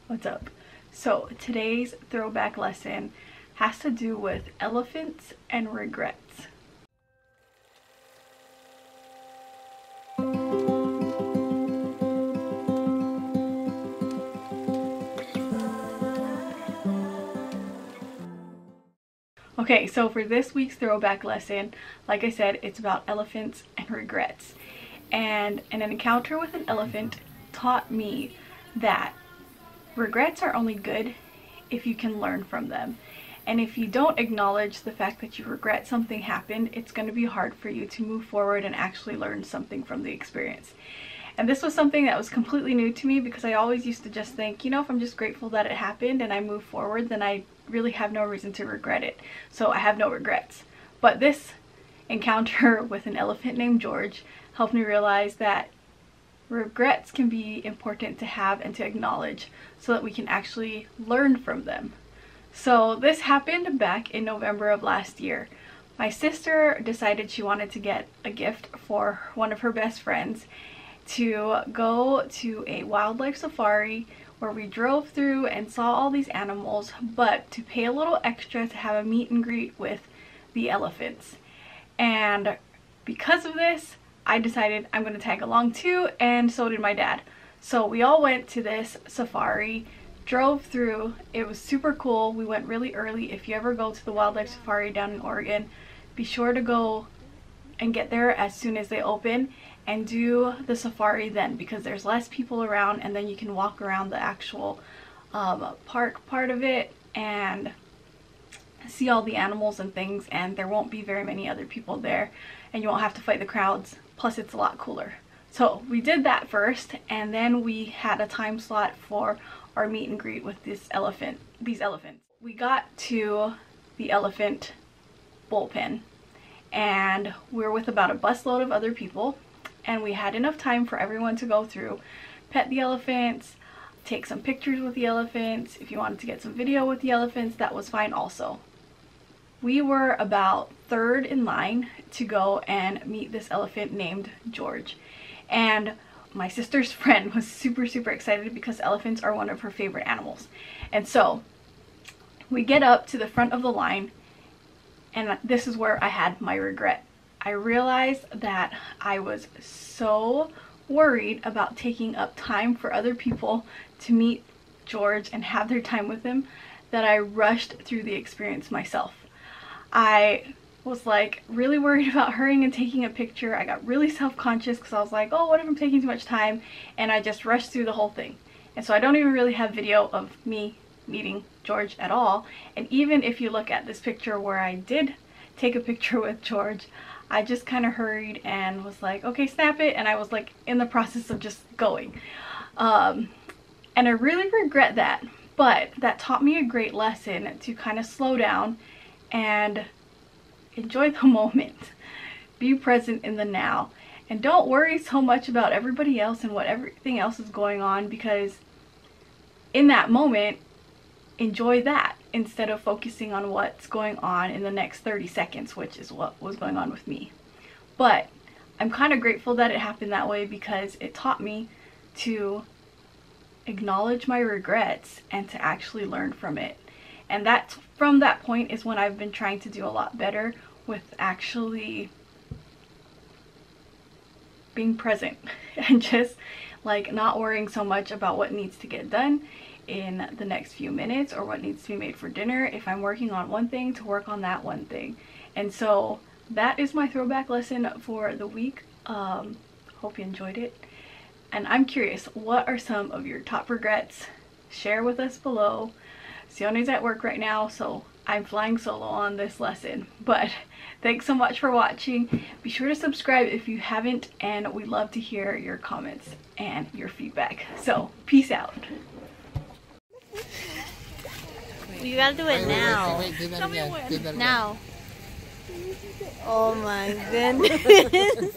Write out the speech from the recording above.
What's up? So today's throwback lesson has to do with elephants and regrets. Okay, so for this week's throwback lesson, like I said, it's about elephants and regrets. And an encounter with an elephant taught me that regrets are only good if you can learn from them. And if you don't acknowledge the fact that you regret something happened, it's going to be hard for you to move forward and actually learn something from the experience. And this was something that was completely new to me because I always used to just think, you know, if I'm just grateful that it happened and I move forward, then I really have no reason to regret it. So I have no regrets. But this encounter with an elephant named George helped me realize that regrets can be important to have and to acknowledge so that we can actually learn from them. So this happened back in November of last year. My sister decided she wanted to get a gift for one of her best friends to go to a wildlife safari where we drove through and saw all these animals, but to pay a little extra to have a meet and greet with the elephants. And because of this, I decided I'm going to tag along too, and so did my dad. So we all went to this safari, drove through. It was super cool. We went really early. If you ever go to the wildlife safari down in Oregon, be sure to go and get there as soon as they open and do the safari then, because there's less people around, and then you can walk around the actual park part of it and see all the animals and things, and there won't be very many other people there and you won't have to fight the crowds. Plus it's a lot cooler. So we did that first, and then we had a time slot for our meet and greet with these elephants. We got to the elephant bullpen and we're with about a busload of other people, and we had enough time for everyone to go through, pet the elephants, take some pictures with the elephants. If you wanted to get some video with the elephants, that was fine also. We were about third in line to go and meet this elephant named George. And my sister's friend was super excited because elephants are one of her favorite animals. And so we get up to the front of the line, and this is where I had my regret. I realized that I was so worried about taking up time for other people to meet George and have their time with him that I rushed through the experience myself. I was like really worried about hurrying and taking a picture. I got really self-conscious because I was like, oh, what if I'm taking too much time? And I just rushed through the whole thing. And so I don't even really have video of me meeting George at all. And even if you look at this picture where I did take a picture with George, I just kind of hurried and was like, okay, snap it. And I was like in the process of just going. And I really regret that. But that taught me a great lesson to kind of slow down and enjoy the moment. Be present in the now. And don't worry so much about everybody else and what everything else is going on, because in that moment, enjoy that instead of focusing on what's going on in the next 30 seconds, which is what was going on with me. But I'm kind of grateful that it happened that way because it taught me to acknowledge my regrets and to actually learn from it. And that's from that point is when I've been trying to do a lot better with actually being present and just like not worrying so much about what needs to get done in the next few minutes or what needs to be made for dinner. If I'm working on one thing, to work on that one thing. And so that is my throwback lesson for the week. Hope you enjoyed it. And I'm curious, what are some of your top regrets? Share with us below. Sione's at work right now, so I'm flying solo on this lesson. But thanks so much for watching. Be sure to subscribe if you haven't, and we love to hear your comments and your feedback. So peace out. You gotta do it now. Wait, do that again. Do that again. Now. Oh my goodness.